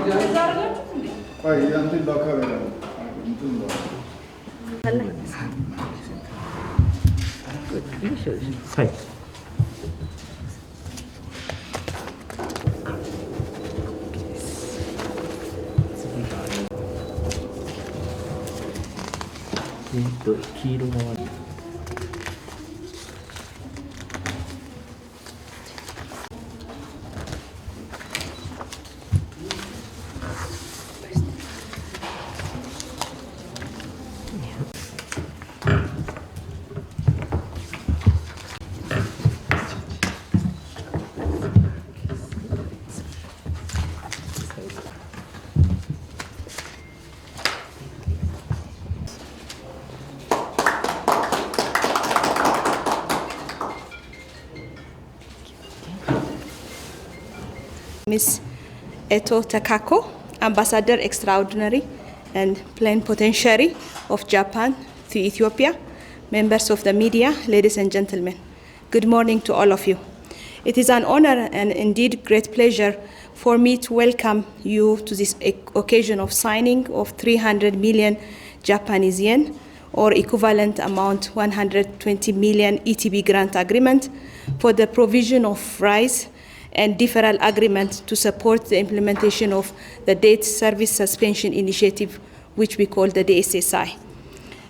黄色側にMs. Eto Takako, Ambassador Extraordinary and Plenipotentiary of Japan to Ethiopia, members of the media, ladies and gentlemen, good morning to all of you. It is an honor and indeed great pleasure for me to welcome you to this occasion of signing of 300 million Japanese yen, or equivalent amount 120 million ETB grant agreement for the provision of rice and deferral agreement to support the implementation of the Debt Service Suspension Initiative, which we call the DSSI.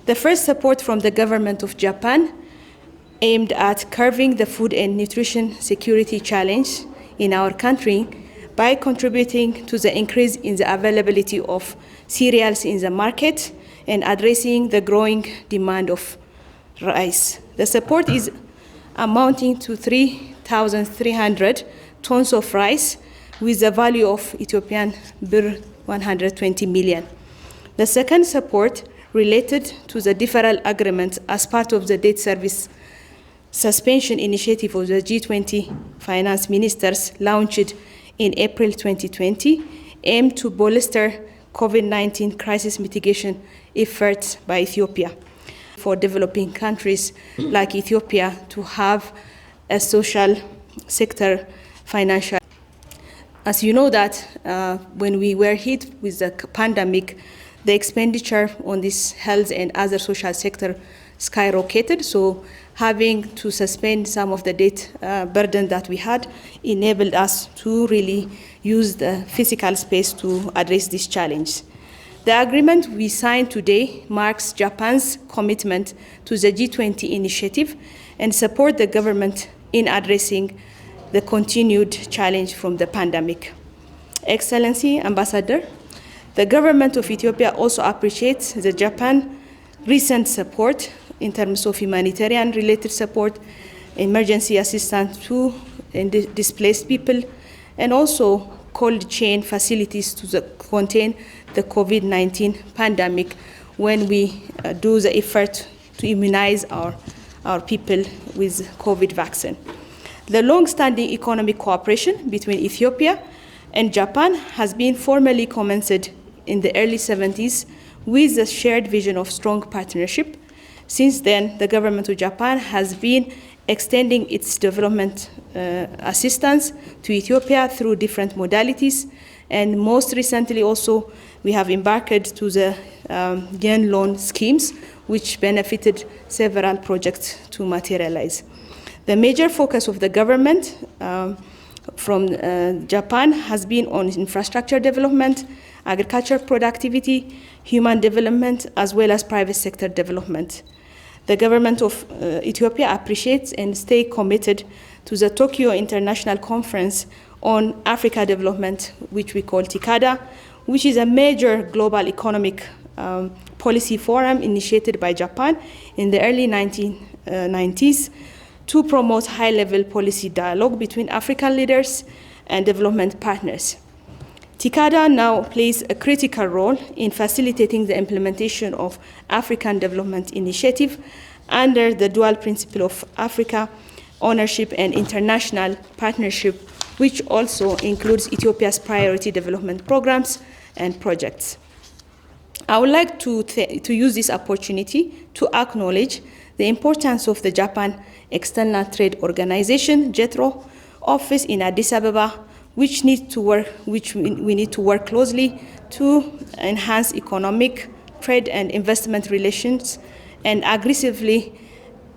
The first support from the government of Japan aimed at curbing the food and nutrition security challenge in our country by contributing to the increase in the availability of cereals in the market and addressing the growing demand of rice. The support is amounting to 3,300 tons of rice with a value of Ethiopian birr 120 million. The second support related to the deferral agreement as part of the debt service suspension initiative of the G20 finance ministers launched in April 2020 aimed to bolster COVID-19 crisis mitigation efforts by Ethiopia for developing countries like Ethiopia to have a social sector financial. As you know that when we were hit with the pandemic, the expenditure on this health and other social sector skyrocketed. So having to suspend some of the debt burden that we had enabled us to really use the physical space to address this challenge. The agreement we signed today marks Japan's commitment to the G20 initiative and support the government in addressing the continued challenge from the pandemic. Excellency, Ambassador, the government of Ethiopia also appreciates the Japan recent support in terms of humanitarian related support, emergency assistance to displaced people, and also cold chain facilities to contain the COVID-19 pandemic when we do the effort to immunize our people with COVID vaccine. The long-standing economic cooperation between Ethiopia and Japan has been formally commenced in the early 70s with the shared vision of strong partnership. Since then, the government of Japan has been extending its development assistance to Ethiopia through different modalities, and most recently also we have embarked to the yen loan schemes, which benefited several projects to materialize. The major focus of the government from Japan has been on infrastructure development, agriculture productivity, human development, as well as private sector development. The government of Ethiopia appreciates and stays committed to the Tokyo International Conference on Africa Development, which we call TICADA, which is a major global economic policy forum initiated by Japan in the early 1990s to promote high-level policy dialogue between African leaders and development partners. TICADA now plays a critical role in facilitating the implementation of African Development Initiative under the dual principle of Africa ownership and international partnership, which also includes Ethiopia's priority development programs and projects. I would like to use this opportunity to acknowledge the importance of the Japan External Trade Organization, JETRO, office in Addis Ababa, which we need to work closely to enhance economic, trade and investment relations and aggressively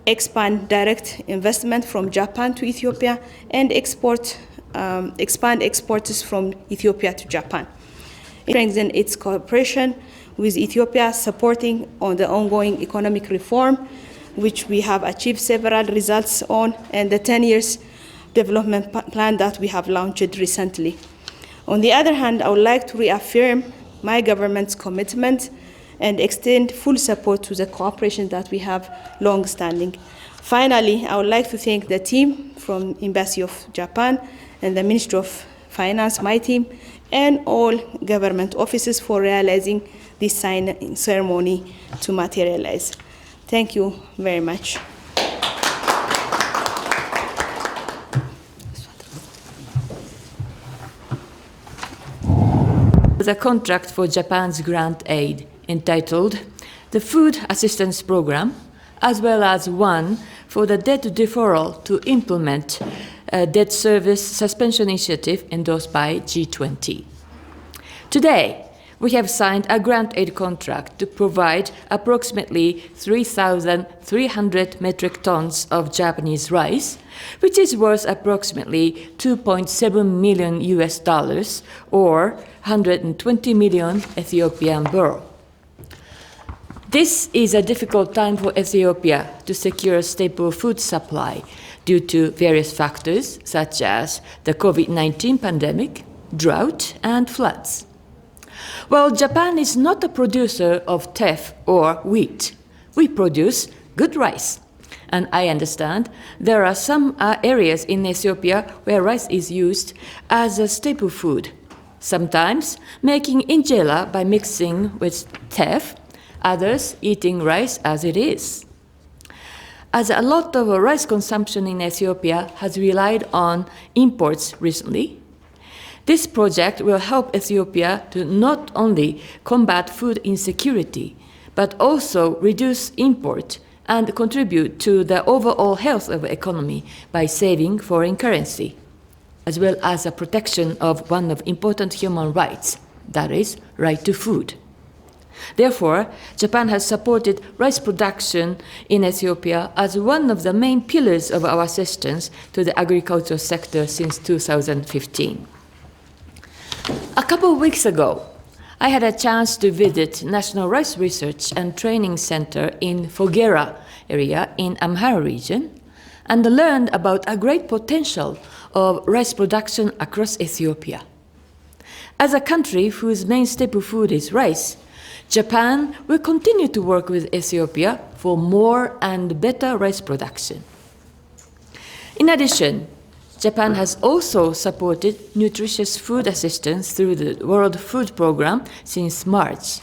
expand direct investment from Japan to Ethiopia and expand exports from Ethiopia to Japan. Strengthen its cooperation with Ethiopia, supporting on the ongoing economic reform, which we have achieved several results on, and the 10 years development plan that we have launched recently. On the other hand, I would like to reaffirm my government's commitment and extend full support to the cooperation that we have long-standing. Finally, I would like to thank the team from Embassy of Japan and the Ministry of Finance, my team, and all government offices for realizing this signing ceremony to materialize. Thank you very much. The contract for Japan's grant aid entitled the Food Assistance Program, as well as one for the debt deferral to implement a debt service suspension initiative endorsed by G20. Today, we have signed a grant aid contract to provide approximately 3,300 metric tons of Japanese rice, which is worth approximately $2.7 million US or 120 million Ethiopian birr. This is a difficult time for Ethiopia to secure stable food supply due to various factors such as the COVID-19 pandemic, drought, and floods. While Japan is not a producer of teff or wheat, we produce good rice. And I understand there are some areas in Ethiopia where rice is used as a staple food, sometimes making injera by mixing with teff, others eating rice as it is. As a lot of rice consumption in Ethiopia has relied on imports recently, this project will help Ethiopia to not only combat food insecurity, but also reduce import and contribute to the overall health of the economy by saving foreign currency, as well as the protection of one of important human rights, that is, right to food. Therefore, Japan has supported rice production in Ethiopia as one of the main pillars of our assistance to the agricultural sector since 2015. A couple of weeks ago, I had a chance to visit National Rice Research and Training Center in Fogera area in Amhara region and learned about a great potential of rice production across Ethiopia. As a country whose main staple food is rice, Japan will continue to work with Ethiopia for more and better rice production. In addition, Japan has also supported nutritious food assistance through the World Food Programme since March.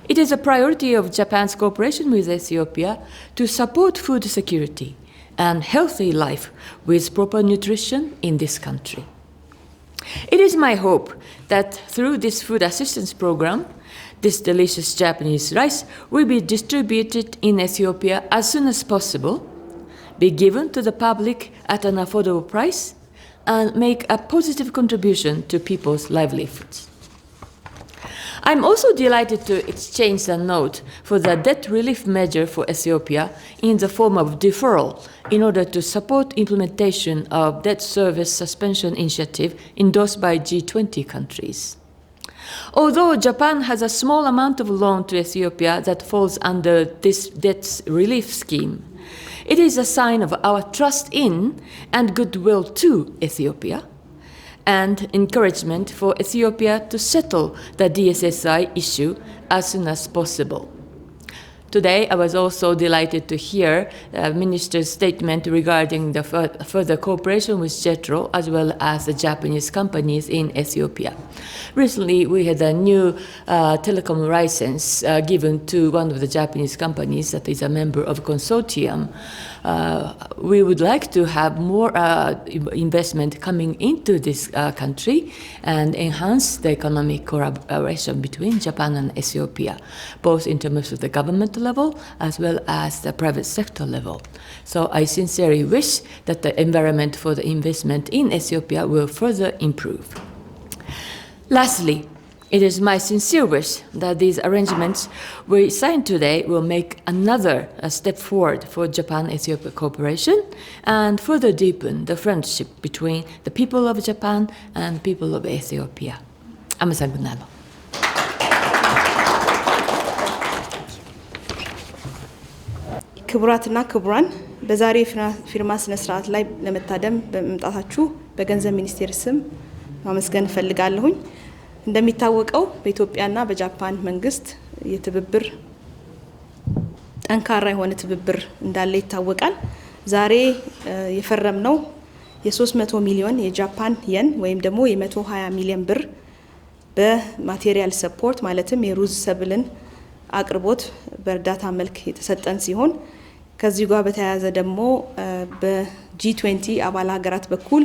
It is a priority of Japan's cooperation with Ethiopia to support food security and healthy life with proper nutrition in this country. It is my hope that through this food assistance program, this delicious Japanese rice will be distributed in Ethiopia as soon as possible, be given to the public at an affordable price, and make a positive contribution to people's livelihoods. I'm also delighted to exchange a note for the debt relief measure for Ethiopia in the form of deferral in order to support implementation of debt service suspension initiative endorsed by G20 countries. Although Japan has a small amount of loan to Ethiopia that falls under this debt relief scheme, it is a sign of our trust in and goodwill to Ethiopia, and encouragement for Ethiopia to settle the DSSI issue as soon as possible. Today, I was also delighted to hear the Minister's statement regarding the further cooperation with JETRO as well as the Japanese companies in Ethiopia. Recently, we had a new telecom license given to one of the Japanese companies that is a member of a consortium we would like to have more investment coming into this country and enhance the economic collaboration between Japan and Ethiopia, both in terms of the government level as well as the private sector level. So I sincerely wish that the environment for the investment in Ethiopia will further improve. Lastly, it is my sincere wish that these arrangements we signed today will make another step forward for Japan-Ethiopia cooperation and further deepen the friendship between the people of Japan and people of Ethiopia. Amasagunalo. ክቡራትና ክቡራን በዛሬ ፊርማ ስነ ስርዓት ላይ ለመታደም በመምጣታችሁ በገንዘብ ሚኒስቴር ስም ማመስገን ፈልጋለሁኝ። እንደሚታወቀው በኢትዮጵያና በጃፓን መንግስት የትብብር ጠንካራ የሆነ ትብብር እንዳለ ይታወቃል። ዛሬ የፈረምነው የ300 ሚሊዮን የጃፓን የን ወይም ደግሞ የ120 ሚሊዮን ብር በማቴሪያል ሰፖርት ማለትም የሩዝ ሰብልን አቅርቦት በእርዳታ መልክ የተሰጠን ሲሆን ከዚህ ጋር በተያያዘ ደግሞ በጂ20 አባል ሀገራት በኩል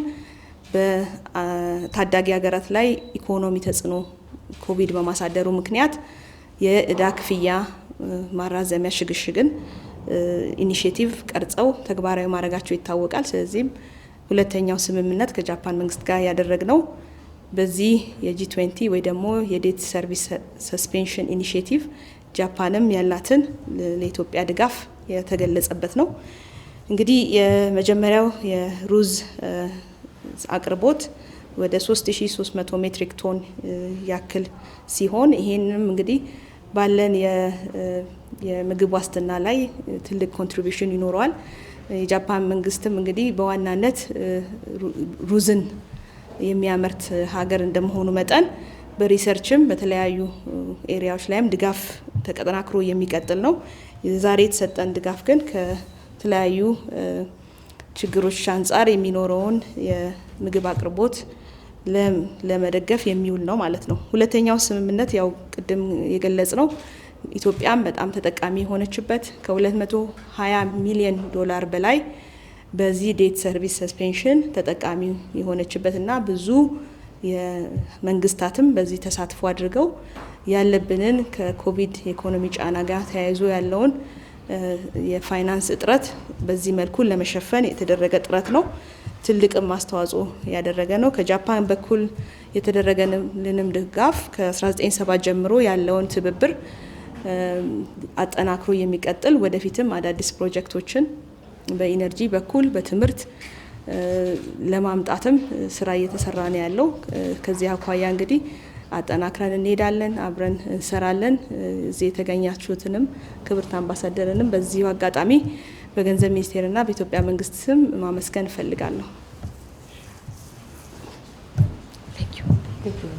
በታዳጊ ሀገራት ላይ ኢኮኖሚ ተጽዕኖ ኮቪድ በማሳደሩ ምክንያት የዕዳ ክፍያ ማራዘሚያ ሽግሽግን ኢኒሺዬቲቭ ቀርጸው ተግባራዊ ማድረጋቸው ይታወቃል። ስለዚህ ሁለተኛው ስምምነት ከጃፓን መንግስት ጋር ያደረግነው በዚህ የጂ20 ወይ ደግሞ የዴት ሰርቪስ ሰስፔንሽን ኢኒሺዬቲቭ ጃፓንም ያላትን ለኢትዮጵያ ድጋፍ የተገለጸበት ነው። እንግዲህ የመጀመሪያው የሩዝ አቅርቦት ወደ 3300 ሜትሪክ ቶን ያክል ሲሆን ይሄንም እንግዲህ ባለን የምግብ ዋስትና ላይ ትልቅ ኮንትሪቢዩሽን ይኖረዋል። የጃፓን መንግስትም እንግዲህ በዋናነት ሩዝን የሚያመርት ሀገር እንደመሆኑ መጠን በሪሰርችም በተለያዩ ኤሪያዎች ላይም ድጋፍ ተቀጠናክሮ የሚቀጥል ነው። ዛሬ የተሰጠን ድጋፍ ግን ከተለያዩ ችግሮች አንጻር የሚኖረውን የምግብ አቅርቦት ለመደገፍ የሚውል ነው ማለት ነው። ሁለተኛው ስምምነት ያው ቅድም የገለጽ ነው ኢትዮጵያም በጣም ተጠቃሚ የሆነችበት ከ220 ሚሊዮን ዶላር በላይ በዚህ ዴት ሰርቪስ ሰስፔንሽን ተጠቃሚ የሆነችበትና ብዙ የመንግስታትም በዚህ ተሳትፎ አድርገው ያለብንን ከኮቪድ ኢኮኖሚ ጫና ጋር ተያይዞ ያለውን የፋይናንስ እጥረት በዚህ መልኩ ለመሸፈን የተደረገ ጥረት ነው። ትልቅም አስተዋጽኦ ያደረገ ነው። ከጃፓን በኩል የተደረገልንም ድጋፍ ከ1970 ጀምሮ ያለውን ትብብር አጠናክሮ የሚቀጥል ወደፊትም አዳዲስ ፕሮጀክቶችን በኢነርጂ በኩል በትምህርት ለማምጣትም ስራ እየተሰራ ነው ያለው። ከዚህ አኳያ እንግዲህ አጠናክረን እንሄዳለን፣ አብረን እንሰራለን። እዚህ የተገኛችሁትንም ክብርት አምባሳደርንም በዚሁ አጋጣሚ በገንዘብ ሚኒስቴርና በኢትዮጵያ መንግስት ስም ማመስገን እፈልጋለሁ። Thank you.